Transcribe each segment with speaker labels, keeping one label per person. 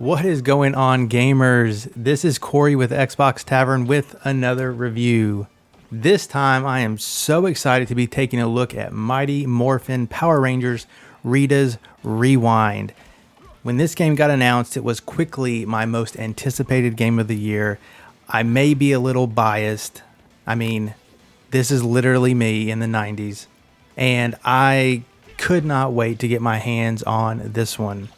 Speaker 1: What is going on, gamers? This is Corey with Xbox Tavern with another review. This time I am so excited to be taking a look at Mighty Morphin Power Rangers Rita's Rewind. When this game got announced, it was quickly my most anticipated game of the year. I may be a little biased. I mean, this is literally me in the 90s. And I could not wait to get my hands on this one.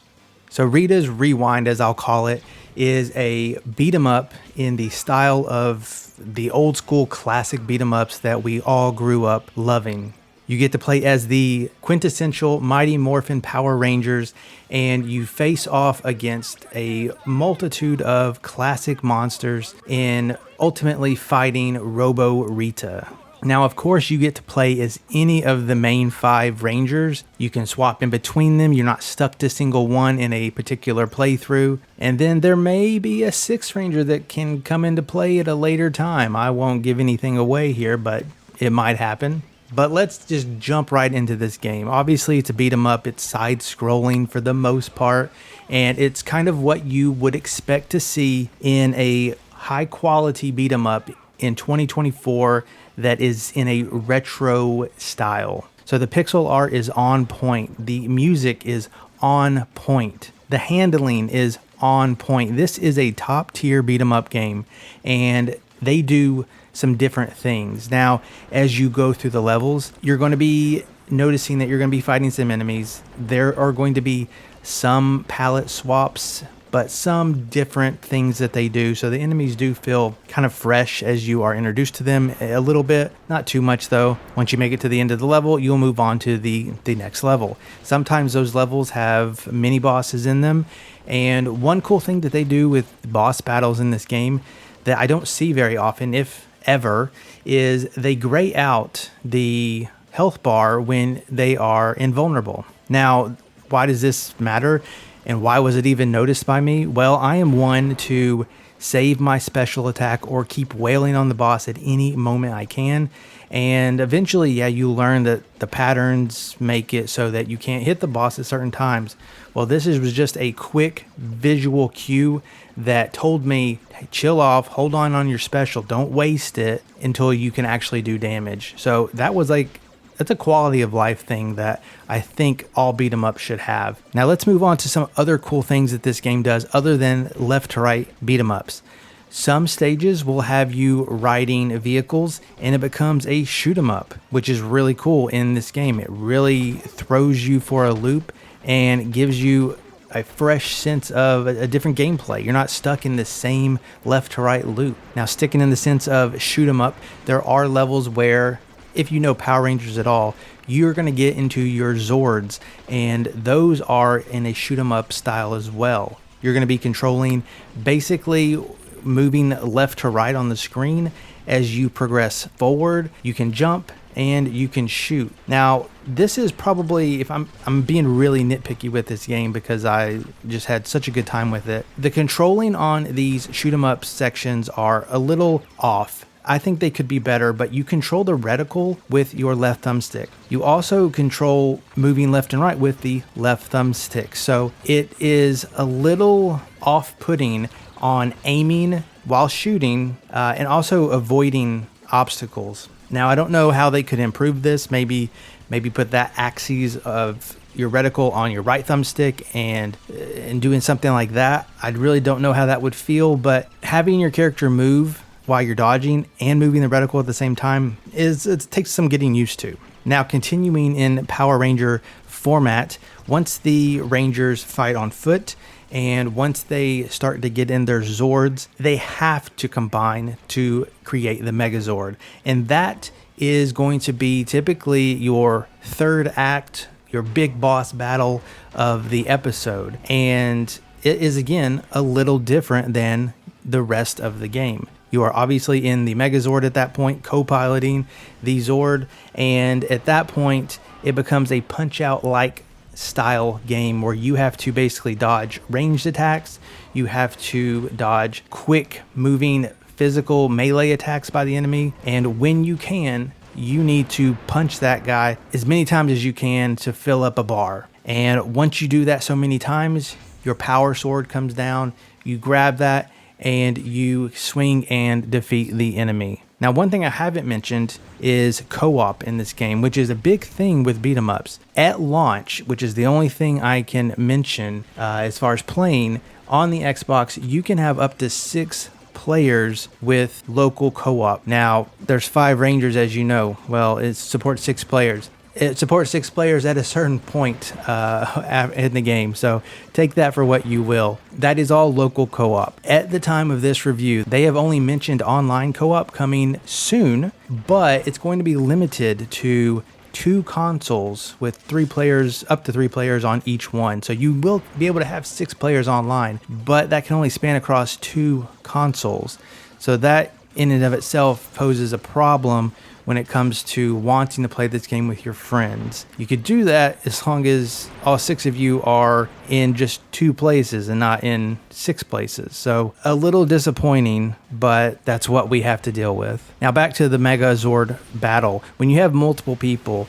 Speaker 1: So Rita's Rewind, as I'll call it, is a beat 'em up in the style of the old school classic beat 'em ups that we all grew up loving. You get to play as the quintessential Mighty Morphin Power Rangers, and you face off against a multitude of classic monsters in ultimately fighting Robo Rita. Now, of course, you get to play as any of the main 5 Rangers. You can swap in between them. You're not stuck to single one in a particular playthrough. And then there may be a 6th Ranger that can come into play at a later time. I won't give anything away here, but it might happen. But let's just jump right into this game. Obviously, it's a beat 'em up. It's side-scrolling for the most part. And it's kind of what you would expect to see in a high-quality beat 'em up in 2024 that is in a retro style. So the pixel art is on point. The music is on point. The handling is on point. This is a top tier beat 'em up game, and they do some different things. Now, as you go through the levels, you're going to be noticing that you're going to be fighting some enemies. There are going to be some palette swaps, but some different things that they do. So the enemies do feel kind of fresh as you are introduced to them a little bit. Not too much though. Once you make it to the end of the level, you'll move on to the next level. Sometimes those levels have mini bosses in them. And one cool thing that they do with boss battles in this game that I don't see very often, if ever, is they gray out the health bar when they are invulnerable. Now, why does this matter? And why was it even noticed by me? Well, I am one to save my special attack or keep wailing on the boss at any moment I can. And eventually, you learn that the patterns make it so that you can't hit the boss at certain times. Well, was just a quick visual cue that told me, hey, chill off, hold on your special, don't waste it until you can actually do damage. So that's a quality of life thing that I think all beat 'em up should have. Now let's move on to some other cool things that this game does other than left to right beat 'em ups. Some stages will have you riding vehicles and it becomes a shoot 'em up, which is really cool in this game. It really throws you for a loop and gives you a fresh sense of a different gameplay. You're not stuck in the same left to right loop. Now, sticking in the sense of shoot 'em up, there are levels where, if you know Power Rangers at all, you're going to get into your Zords, and those are in a shoot 'em up style as well. You're going to be controlling, basically moving left to right on the screen as you progress forward. You can jump and you can shoot. Now, this is probably, if I'm being really nitpicky with this game because I just had such a good time with it. The controlling on these shoot 'em up sections are a little off. I think they could be better, but you control the reticle with your left thumbstick. You also control moving left and right with the left thumbstick. So it is a little off-putting on aiming while shooting and also avoiding obstacles. Now, I don't know how they could improve this. Maybe put that axis of your reticle on your right thumbstick and doing something like that. I really don't know how that would feel, but having your character move while you're dodging and moving the reticle at the same time it takes some getting used to. Now, continuing in Power Ranger format, once the Rangers fight on foot and once they start to get in their Zords, they have to combine to create the Megazord. And that is going to be typically your third act, your big boss battle of the episode. And it is, again, a little different than the rest of the game. You are obviously in the Megazord at that point, co-piloting the Zord, and at that point, it becomes a Punch-Out like style game where you have to basically dodge ranged attacks, you have to dodge quick moving physical melee attacks by the enemy, and when you can, you need to punch that guy as many times as you can to fill up a bar. And once you do that so many times, your power sword comes down, you grab that, and you swing and defeat the enemy. Now, one thing I haven't mentioned is co-op in this game, which is a big thing with beat 'em ups. At launch, which is the only thing I can mention as far as playing, on the Xbox, you can have up to 6 players with local co-op. Now, there's 5 Rangers, as you know. Well, it supports 6 players. It supports 6 players at a certain point in the game, so take that for what you will. That is all local co-op. At the time of this review, they have only mentioned online co-op coming soon, but it's going to be limited to 2 consoles with 3 players, up to 3 players on each one. So you will be able to have 6 players online, but that can only span across 2 consoles. So that in and of itself poses a problem when it comes to wanting to play this game with your friends. You could do that as long as all 6 of you are in just 2 places and not in 6 places. So a little disappointing, but that's what we have to deal with. Now back to the Megazord battle. When you have multiple people,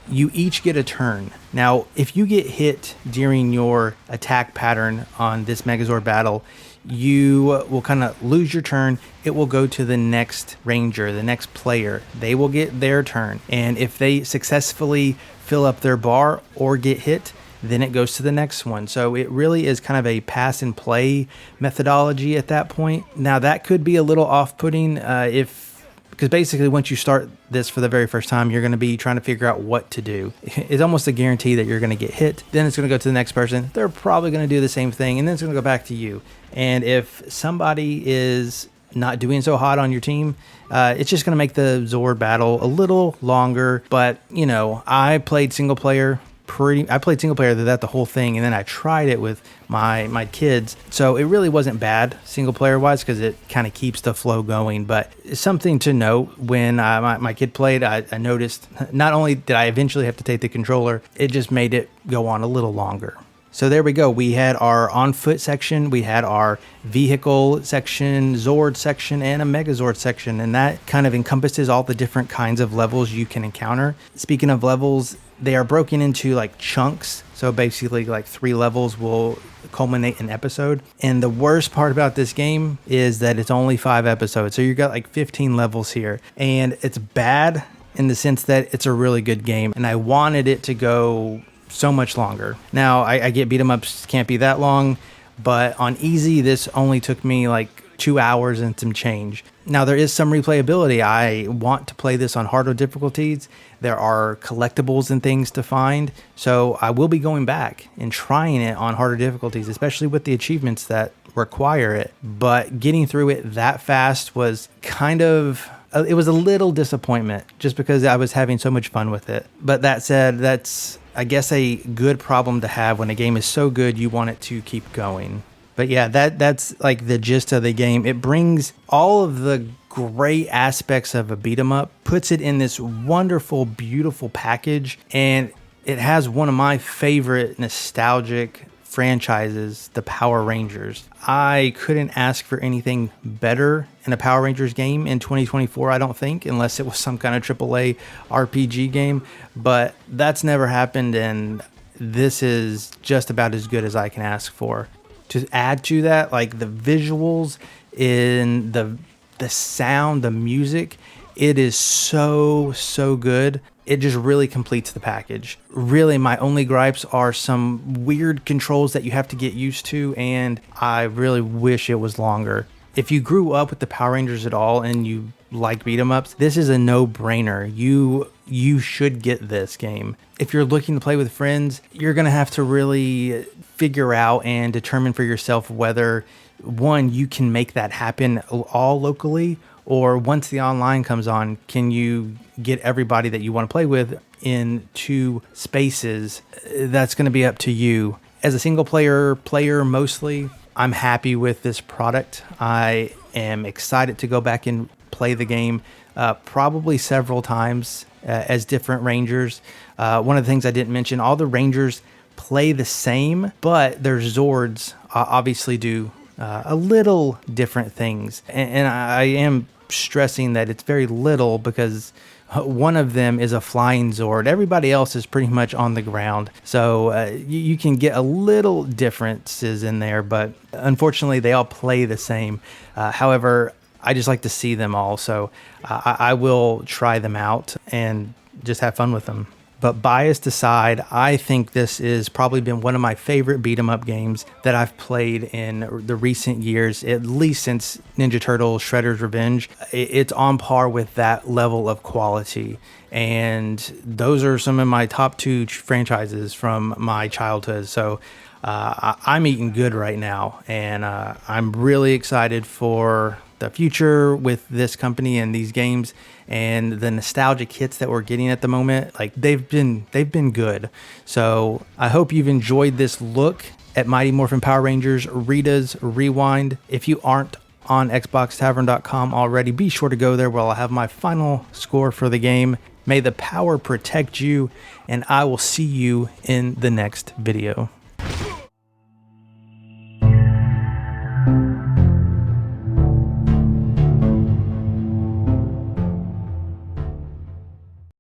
Speaker 1: you each get a turn. Now, if you get hit during your attack pattern on this Megazord battle, you will kind of lose your turn. It will go to the next ranger, the next player. They will get their turn. And if they successfully fill up their bar or get hit, then it goes to the next one. So it really is kind of a pass and play methodology at that point. Now that could be a little off-putting because basically once you start this for the very first time, you're going to be trying to figure out what to do. It's almost a guarantee that you're going to get hit. Then it's going to go to the next person. They're probably going to do the same thing, and then it's going to go back to you. And if somebody is not doing so hot on your team, it's just going to make the Zord battle a little longer. But, I played single player that the whole thing, and then I tried it with my kids, so it really wasn't bad single player wise because it kind of keeps the flow going. But it's something to note when my kid played. I noticed not only did I eventually have to take the controller, it just made it go on a little longer. So there we go. We had our on foot section, we had our vehicle section, Zord section, and a Megazord section, and that kind of encompasses all the different kinds of levels you can encounter. Speaking of levels, they are broken into like chunks. So basically like 3 levels will culminate an episode. And the worst part about this game is that it's only 5 episodes. So you've got like 15 levels here. And it's bad in the sense that it's a really good game. And I wanted it to go so much longer. Now, I get beat 'em ups can't be that long. But on easy, this only took me like 2 hours and some change. Now, there is some replayability. I want to play this on harder difficulties. There are collectibles and things to find. So I will be going back and trying it on harder difficulties, especially with the achievements that require it. But getting through it that fast was it was a little disappointment just because I was having so much fun with it. But that said, that's, I guess, a good problem to have when a game is so good you want it to keep going. But yeah, that's like the gist of the game. It brings all of the great aspects of a beat 'em up, puts it in this wonderful, beautiful package, and it has one of my favorite nostalgic franchises, the Power Rangers. I couldn't ask for anything better in a Power Rangers game in 2024, I don't think, unless it was some kind of AAA RPG game. But that's never happened, and this is just about as good as I can ask for. To add to that, like the visuals, in the sound, the music, it is so good. It just really completes the package. Really, my only gripes are some weird controls that you have to get used to, and I really wish it was longer. If you grew up with the Power Rangers at all and you like beat 'em ups, this is a no-brainer. You should get this game. If you're looking to play with friends, you're going to have to really figure out and determine for yourself whether, one, you can make that happen all locally, or once the online comes on, can you get everybody that you want to play with in 2 spaces? That's going to be up to you. As a single player mostly, I'm happy with this product. I am excited to go back and play the game probably several times as different Rangers. One of the things I didn't mention, all the Rangers play the same, but their Zords obviously do a little different things. And I am stressing that it's very little because one of them is a flying Zord. Everybody else is pretty much on the ground. So you can get a little differences in there, but unfortunately they all play the same. However, I just like to see them all. So I will try them out and just have fun with them. But biased aside, I think this has probably been one of my favorite beat 'em up games that I've played in the recent years, at least since Ninja Turtles Shredder's Revenge. It's on par with that level of quality. And those are some of my top two franchises from my childhood. So I'm eating good right now. And I'm really excited for the future with this company and these games, and the nostalgic hits that we're getting at the moment. Like they've been good. So I hope you've enjoyed this look at Mighty Morphin Power Rangers Rita's Rewind. If you aren't on xboxtavern.com already, be sure to go there where I'll have my final score for the game. May the power protect you, and I will see you in the next video.